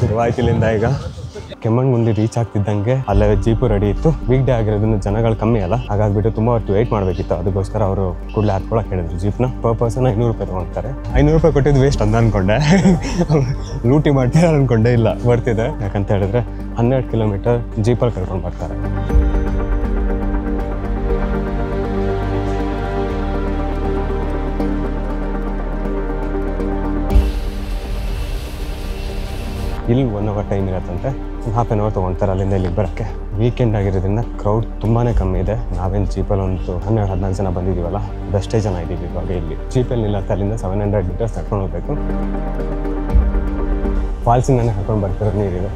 ಶುರುವಾಯ್ತು ಇಲ್ಲಿಂದ. ಈಗ ಕೆಮ್ಮಣ್ಗುಂಡಿ ರೀಚ್ ಆಗ್ತಿದ್ದಂಗೆ ಅಲ್ಲೇ ಜೀಪು ರೆಡಿ ಇತ್ತು. ವೀಕ್ ಡೇ ಆಗಿರೋದ್ರಿಂದ ಜನಗಳು ಕಮ್ಮಿ ಅಲ್ಲ, ಹಾಗಾಗ್ಬಿಟ್ಟು ತುಂಬ ಹೊತ್ತು ವೆಯ್ಟ್ ಮಾಡಬೇಕಿತ್ತು. ಅದಕ್ಕೋಸ್ಕರ ಅವರು ಕೂಡಲೇ ಹತ್ಕೊಳಕ್ಕೆ ಹೇಳಿದ್ರು ಜೀಪ್ನ. ಪರ್ ಪರ್ಸನ್ 500 ರೂಪಾಯಿ ತೊಗೊಳ್ತಾರೆ. 500 ರೂಪಾಯಿ ಕೊಟ್ಟಿದ್ದು ವೇಸ್ಟ್ ಅಂತ ಅಂದ್ಕೊಂಡೆ. ಲೂಟಿ ಮಾಡ್ತೀರ ಅಂದ್ಕೊಂಡೆ, ಇಲ್ಲ ಬರ್ತಿದೆ. ಯಾಕಂತ ಹೇಳಿದ್ರೆ 12 ಕಿಲೋಮೀಟರ್ ಜೀಪಲ್ಲಿ ಕರ್ಕೊಂಡು ಬರ್ತಾರೆ. ಇಲ್ಲಿ 1 hour ಟೈಮ್ ಇರತ್ತಂತೆ. ಹಾಫ್ ಆನ್ ಅವರ್ ತೊಗೊಳ್ತಾರೆ ಅಲ್ಲಿಂದ ಇಲ್ಲಿಗೆ ಬರೋಕ್ಕೆ. ವೀಕೆಂಡ್ ಆಗಿರೋದ್ರಿಂದ ಕ್ರೌಡ್ ತುಂಬಾ ಕಮ್ಮಿ ಇದೆ. ನಾವೇನು ಜೀಪಲ್ಲಿ ಒಂದು 12-14 ಜನ ಬಂದಿದ್ದೀವಲ್ಲ, ಅದಷ್ಟೇ ಜನ ಇದ್ದೀವಿ ಇವಾಗ ಇಲ್ಲಿ. ಜೀಪಲ್ಲಿ ನಿಲ್ಲತ್ತೆ ಅಲ್ಲಿಂದ 700 ಮೀಟರ್ಸ್ ನಡ್ಕೊಂಡು ಹೋಗ್ಬೇಕು. ಫಾಲ್ಸಿಂದಾನೆ ಹಾಕೊಂಡು ಬರ್ತಿರೋ ನೀರಿದೆ.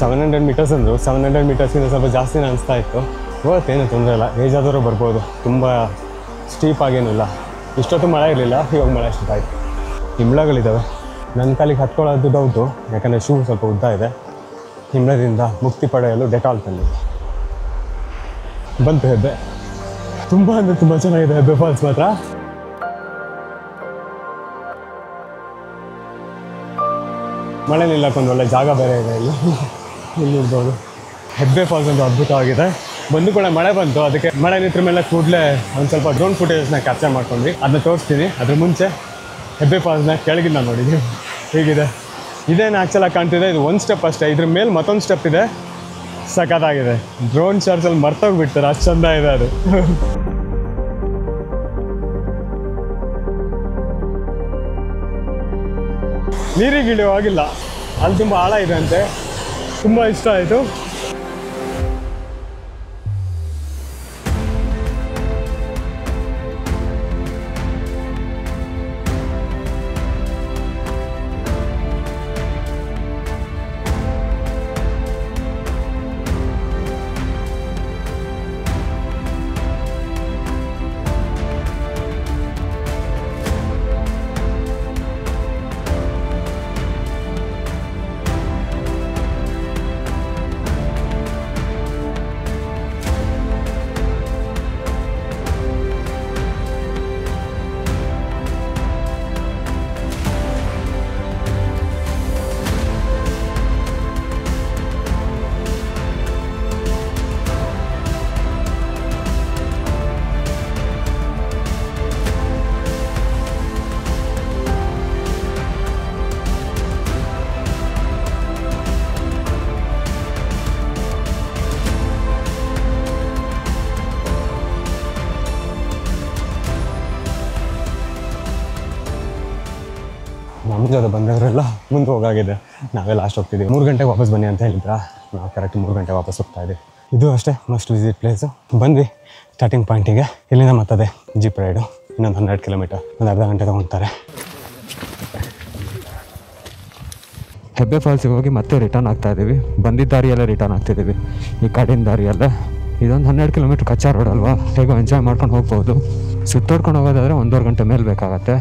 700 ಮೀಟರ್ಸ್ ಅಂದರು. 700 ಮೀಟರ್ಸ್ಗಿಂತ ಸ್ವಲ್ಪ ಜಾಸ್ತಿನೇ ಅನಿಸ್ತಾ ಇತ್ತು. ಇವತ್ತೇನು ತೊಂದರೆ ಇಲ್ಲ, ಏಜ್ ಆದವರು ಬರ್ಬೋದು. ತುಂಬ ಸ್ಟೀಪ್ ಆಗೇನಿಲ್ಲ. ಇಷ್ಟೊತ್ತು ಮಳೆ ಇರಲಿಲ್ಲ, ಇವಾಗ ಮಳೆ ಸ್ಟಾರ್ಟ್ ಆಯಿತು. ಹಿಮ್ಳಗಳಿದ್ದಾವೆ. ನನ್ನ ಕಾಲಿಗೆ ಹತ್ಕೊಳ್ಳೋದು ಡೌಟು, ಯಾಕಂದರೆ ಶೂ ಸ್ವಲ್ಪ ಉದ್ದ ಇದೆ. ಹಿಮ್ಳದಿಂದ ಮುಕ್ತಿ ಪಡೆಯಲು ಡೆಟಾಲ್ ತಂದು ಬಂತು ಹೆಬ್ಬೆ. ತುಂಬ ಅಂದರೆ ತುಂಬ ಚೆನ್ನಾಗಿದೆ ಹೆಬ್ಬೆ ಫಾಲ್ಸ್ ಮಾತ್ರ. ಮಳೆ ನಿಲ್ಲಕ್ಕೊಂದು ಒಳ್ಳೆ ಜಾಗ ಬೇರೆ ಇದೆ ಇಲ್ಲಿ. ಇಲ್ಲಿ ಇರ್ಬೋದು. ಹೆಬ್ಬೆ ಫಾಲ್ಸ್ ಒಂದು ಅದ್ಭುತವಾಗಿದೆ. ಬಂದು ಕೂಡ ಮಳೆ ಬಂತು, ಅದಕ್ಕೆ ಮಳೆ ನಿಂತರ ಮೇಲೆ ಕೂಡಲೇ ಒಂದು ಸ್ವಲ್ಪ ಡ್ರೋನ್ ಫುಟೇಜ್ನ ಕ್ಯಾಪ್ಚರ್ ಮಾಡ್ಕೊಂಡ್ವಿ. ಅದನ್ನ ತೋರಿಸ್ತೀನಿ. ಅದ್ರ ಮುಂಚೆ ಹೆಬ್ಬೆ ಫಾಲ್ಸ್ನ ಕೆಳಗಿಂದ ನೋಡಿದ್ವಿ ಹೇಗಿದೆ. ಇದೇನು ಆ್ಯಕ್ಚುಲಾಗಿ ಕಾಣ್ತಿದೆ, ಇದು ಒಂದು ಸ್ಟೆಪ್ ಅಷ್ಟೇ. ಇದ್ರ ಮೇಲೆ ಮತ್ತೊಂದು ಸ್ಟೆಪ್ ಇದೆ, ಸಖತ್ತಾಗಿದೆ. ಡ್ರೋನ್ ಶಾಟ್ಸಲ್ಲಿ ಮರ್ತೋಗ್ಬಿಡ್ತಾರೆ, ಅಷ್ಟು ಚಂದ ಇದೆ ಅದು. ನೀರಿಗೆ ಇಳಿಯುವಾಗಿಲ್ಲ, ಅಲ್ಲಿ ತುಂಬ ಆಳ ಇದೆ ಅಂತೆ. ತುಂಬ ಇಷ್ಟ ಆಯಿತು. ನಮ್ಮ ಜೊತೆ ಬಂದವರೆಲ್ಲ ಮುಂದೆ ಹೋಗಾಗಿದೆ. ನಾವೇ ಲಾಸ್ಟ್ ಹೋಗ್ತಿದ್ದೀವಿ. 3 ಗಂಟೆಗೆ ವಾಪಸ್ ಬನ್ನಿ ಅಂತ ಹೇಳಿದ್ರಾ, ನಾವು ಕರೆಕ್ಟ್ 3 ಗಂಟೆಗೆ ವಾಪಸ್ ಹೋಗ್ತಾ ಇದ್ದೀವಿ. ಇದು ಅಷ್ಟೇ ಮಸ್ಟ್ ವಿಸಿಟ್ ಪ್ಲೇಸು. ಬಂದ್ವಿ ಸ್ಟಾರ್ಟಿಂಗ್ ಪಾಯಿಂಟಿಗೆ. ಇಲ್ಲಿಂದ ಮತ್ತದೆ ಜೀಪ್ ರೈಡು. ಇನ್ನೊಂದು 12 ಕಿಲೋಮೀಟರ್, ಒಂದು ಅರ್ಧ ಗಂಟೆ ತೊಗೊಳ್ತಾರೆ. ಹೆಬ್ಬೆ ಫಾಲ್ಸಿಗೆ ಹೋಗಿ ಮತ್ತೆ ರಿಟರ್ನ್ ಆಗ್ತಾ ಇದ್ದೀವಿ. ಬಂದಿದ್ದ ದಾರಿಯಲ್ಲೇ ರಿಟರ್ನ್ ಆಗ್ತಿದ್ದೀವಿ. ಈ ಕಡಿನ ದಾರಿಯಲ್ಲೇ. ಇದೊಂದು 12 ಕಿಲೋಮೀಟ್ರ್ ಕಚ್ಚಾ ರೋಡ್ ಅಲ್ವಾ, ಹೇಗೋ ಎಂಜಾಯ್ ಮಾಡ್ಕೊಂಡು ಹೋಗ್ಬೋದು. ಸುತ್ತೋಡ್ಕೊಂಡು ಹೋಗೋದಾದರೆ 1.5 ಗಂಟೆ ಮೇಲೆ ಬೇಕಾಗತ್ತೆ.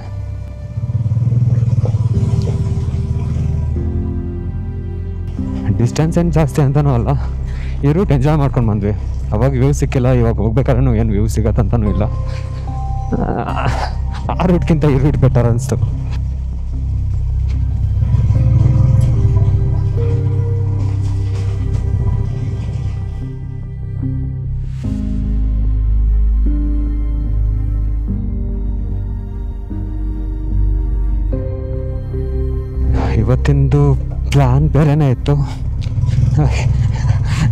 ಡಿಸ್ಟೆನ್ಸ್ ಏನು ಜಾಸ್ತಿ ಅಂತನೂ ಅಲ್ಲ. ಈ ರೂಟ್ ಎಂಜಾಯ್ ಮಾಡ್ಕೊಂಡು ಬಂದ್ವಿ. ಅವಾಗ ವ್ಯೂ ಸಿಕ್ಕಿಲ್ಲ, ಇವಾಗ ಹೋಗ್ಬೇಕಾದ್ರೂ ಏನು ವ್ಯೂ ಸಿಗತ್ತಂತನೂ ಇಲ್ಲ. ಆ ರೂಟ್ಗಿಂತ ಈ ರೂಟ್ ಬೆಟರ್ ಅನಿಸ್ತು. ಇವತ್ತಿಂದು ಪ್ಲ್ಯಾನ್ ಬೇರೆನೇ ಇತ್ತು.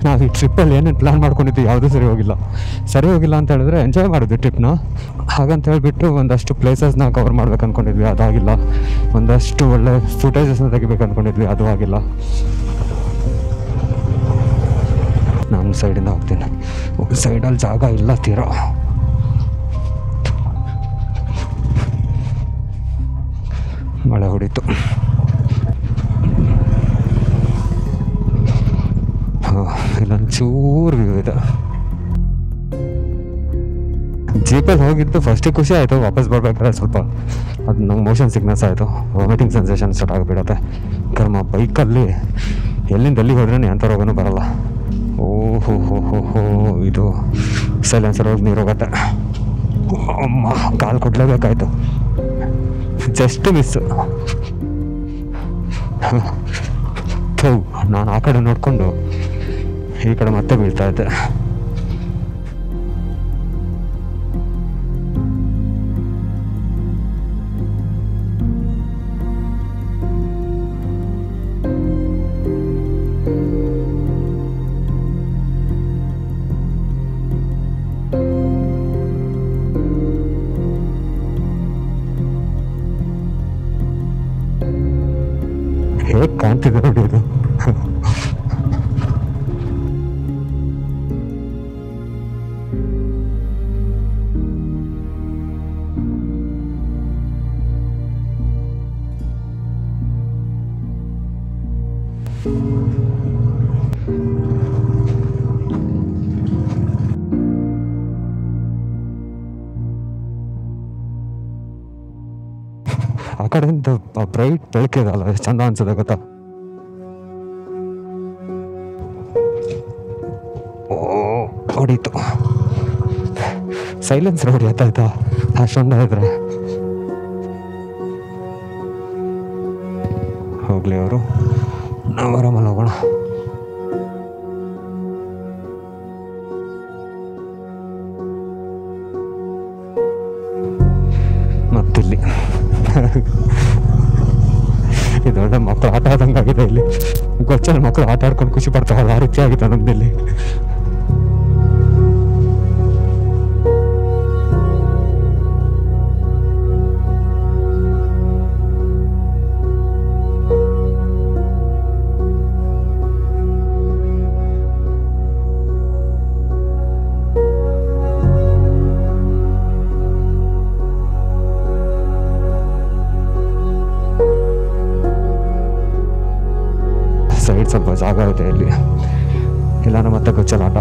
ನಾವು ಈ ಟ್ರಿಪ್ಪಲ್ಲಿ ಏನೇನು ಪ್ಲ್ಯಾನ್ ಮಾಡ್ಕೊಂಡಿದ್ವಿ ಯಾವುದೂ ಸರಿ ಹೋಗಿಲ್ಲ ಅಂತ ಹೇಳಿದ್ರೆ ಎಂಜಾಯ್ ಮಾಡಿದ್ವಿ ಟ್ರಿಪ್ನ. ಹಾಗಂತ ಹೇಳಿಬಿಟ್ಟು ಒಂದಷ್ಟು ಪ್ಲೇಸಸ್ನ ಕವರ್ ಮಾಡ್ಬೇಕು ಅಂದ್ಕೊಂಡಿದ್ವಿ, ಅದಾಗಿಲ್ಲ. ಒಂದಷ್ಟು ಒಳ್ಳೆ ಫುಟೇಜಸ್ನ ತೆಗಿಬೇಕು ಅಂದ್ಕೊಂಡಿದ್ವಿ, ಅದು ಆಗಿಲ್ಲ. ನಮ್ಮ ಸೈಡಿಂದ ಹೋಗ್ತೀನಿ. ಸೈಡಲ್ಲಿ ಜಾಗ ಇಲ್ಲ ತೀರೋ. ಮಳೆ ಹೊಡಿತು. ಇಲ್ಲೊಂಚೂರು ವ್ಯೂ ಇದೆ. ಜೀಪಲ್ಲಿ ಹೋಗಿದ್ದು ಫಸ್ಟಿಗೆ ಖುಷಿ ಆಯಿತು. ವಾಪಸ್ ಬರ್ಬೇಕಾದ್ರೆ ಸ್ವಲ್ಪ ಅದು ನಂಗೆ ಮೋಷನ್ ಸಿಕ್ನೆಸ್ ಆಯಿತು. ವಾಮಿಟಿಂಗ್ ಸೆನ್ಸೇಷನ್ ಸ್ಟಾರ್ಟ್ ಆಗಿಬಿಡುತ್ತೆ. ಕರ್ಮ ಬೈಕಲ್ಲಿ ಎಲ್ಲಿಂದ ಎಲ್ಲಿಗೆ ಹೋದ್ರೂ ಎಂಥ ರೋಗನೂ ಬರಲ್ಲ. ಓಹೋ ಹೋ ಹೋ ಹೋ ಇದು ಸೈಲೆನ್ಸರ್ ಹೋಗಿ ನೀರು ಹೋಗುತ್ತೆ. ಅಮ್ಮ ಕಾಲು ಕೊಡಲೇಬೇಕಾಯ್ತು. Just miss. ನಾನು ಆ ಕಡೆ ನೋಡಿಕೊಂಡು ಈ ಕಡೆ ಮತ್ತೆ ಬೀಳ್ತಾ ಇದ್ದೆ. ಹೇಗೆ ಕಾಣ್ತಿದೆ ನೋಡಿ ಇದು. ಆ ಕಡೆಯಿಂದ ಬ್ರೈಟ್ ಬೆಳಕಿದಲ್ಲ, ಎಷ್ಟು ಚಂದ ಅನ್ಸುತ್ತೆ ಗೊತ್ತಾ. ಓ ಹೊಡೀತು. ಸೈಲೆನ್ಸ್ ರೋಡ್ ಎತ್ತಾಯ್ತಾ ಅಷ್ಟೊಂದು ಇದ್ರೆ. ಹೋಗ್ಲಿ ಅವರು, ನಾವು ಆರಾಮಲ್ಲಿ ಹೋಗೋಣ. ಮತ್ತಿಲ್ಲಿ ಇದೊಳ್ಳೆ ಮಕ್ಕಳು ಆಟ ಆದಂಗಾಗಿದೆ. ಇಲ್ಲಿ ಗೊಚ್ಚಲ್ಲಿ ಮಕ್ಕಳು ಆಟ ಆಡ್ಕೊಂಡು ಖುಷಿ ಪಡ್ತಾವಲ್ಲ, ಆ ರೀತಿ ಆಗಿದೆ ನಮ್ದಿಲ್ಲಿ. ಸೈಡ್ ಸ್ವಲ್ಪ ಜಾಗ ಇದೆ ಇಲ್ಲಿ, ಇಲ್ಲಾನ ಮತ್ತೆ ಗೊಚ್ಚಲ ಆಟ.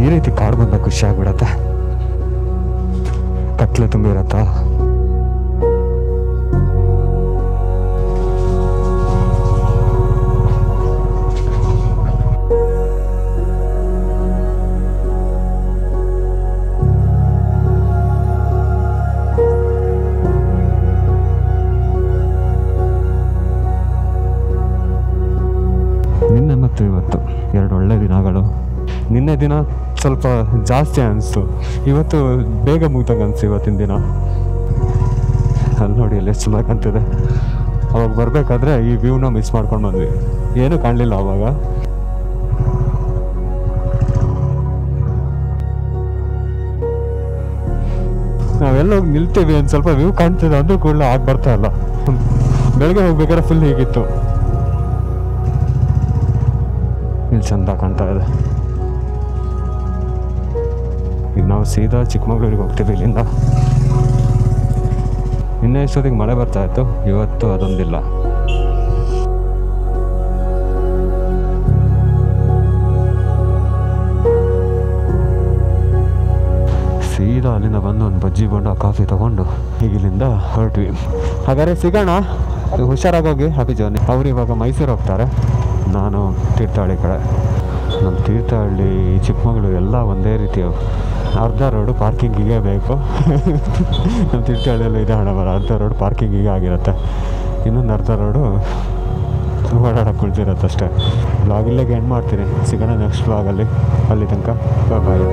ಈ ರೀತಿ ಕಾಡು ಬಂದಾಗ ಖುಷಿ ಆಗ್ಬಿಡತ್ತೆ. ಕತ್ಲೆ ತುಂಬಿರತ್ತ. ನಿನ್ನೆ ಮತ್ತು ಇವತ್ತು ಎರಡು ಒಳ್ಳೆ ದಿನಗಳು. ನಿನ್ನೆ ದಿನ ಸ್ವಲ್ಪ ಜಾಸ್ತಿ ಅನಿಸ್ತು, ಇವತ್ತು ಬೇಗ ಮುಗ್ದಂಗೆ ಅನಿಸ್ತು ಇವತ್ತಿನ ದಿನ. ಅಲ್ಲಿ ನೋಡಿ ಅಲ್ಲಿ ಎಷ್ಟು ಚೆನ್ನಾಗಿ ಕಾಣ್ತಿದೆ. ಅವಾಗ ಬರಬೇಕಾದ್ರೆ ಈ ವ್ಯೂನ ಮಿಸ್ ಮಾಡ್ಕೊಂಡು ಬಂದ್ವಿ, ಏನೂ ಕಾಣಲಿಲ್ಲ ಅವಾಗ. ನಾವೆಲ್ಲೋಗಿ ನಿಲ್ತೀವಿ, ಒಂದು ಸ್ವಲ್ಪ ವ್ಯೂ ಕಾಣ್ತಿದೆ ಅಂದ್ರೂ ಕೂಡ ಆಗಿ ಬರ್ತಾ ಇಲ್ಲ. ಬೆಳಗ್ಗೆ ಹೋಗ್ಬೇಕಾದ್ರೆ ಫುಲ್ ಹೀಗಿತ್ತು. ಇಲ್ಲಿ ಚಂದ ಕಾಣ್ತಾ ಇದೆ. ಈಗ ನಾವು ಸೀದಾ ಚಿಕ್ಕಮಗಳೂರಿಗೆ ಹೋಗ್ತೀವಿ ಇಲ್ಲಿಂದ. ಇನ್ನೇ ಇಷ್ಟೊತ್ತಿಗೆ ಮಳೆ ಬರ್ತಾ ಇತ್ತು, ಇವತ್ತು ಅದೊಂದಿಲ್ಲ. ಸೀದಾ ಅಲ್ಲಿಂದ ಬಂದು ಒಂದು ಬಜ್ಜಿ ಬೋಂಡ ಕಾಫಿ ತಗೊಂಡು ಈಗ ಇಲ್ಲಿಂದ ಹೊರಟ್ವಿ. ಹಾಗಾದ್ರೆ ಸಿಗೋಣ, ಹುಷಾರಾಗೋಗಿ, ಹ್ಯಾಪಿ ಜರ್ನಿ. ಅವ್ರು ಇವಾಗ ಮೈಸೂರು ಹೋಗ್ತಾರೆ, ನಾನು ತೀರ್ಥಹಳ್ಳಿ ಕಡೆ. ನಮ್ಮ ತೀರ್ಥಹಳ್ಳಿ, ಚಿಕ್ಕಮಗಳೂರು ಎಲ್ಲ ಒಂದೇ ರೀತಿ. ಅರ್ಧ ರೋಡು ಪಾರ್ಕಿಂಗಿಗೆ ಬೇಕು. ನಮ್ಮ ತೀರ್ಥಹಳ್ಳಿಯಲ್ಲೂ ಇದೆ ಹಣ ಬರ, ಅರ್ಧ ರೋಡ್ ಪಾರ್ಕಿಂಗಿಗೆ ಆಗಿರುತ್ತೆ, ಇನ್ನೊಂದು ಅರ್ಧ ರೋಡು ಓಡಾಡೋಕೆ ಕುಳಿತಿರುತ್ತೆ ಅಷ್ಟೇ. ಬ್ಲಾಗ್ ಇಲ್ಲಿಗೆ ಎಂಡ್ ಮಾಡ್ತೀನಿ. ಸಿಗೋಣ ನೆಕ್ಸ್ಟ್ ಬ್ಲಾಗಲ್ಲಿ. ಅಲ್ಲಿ ತನಕ ಬಾಯ್.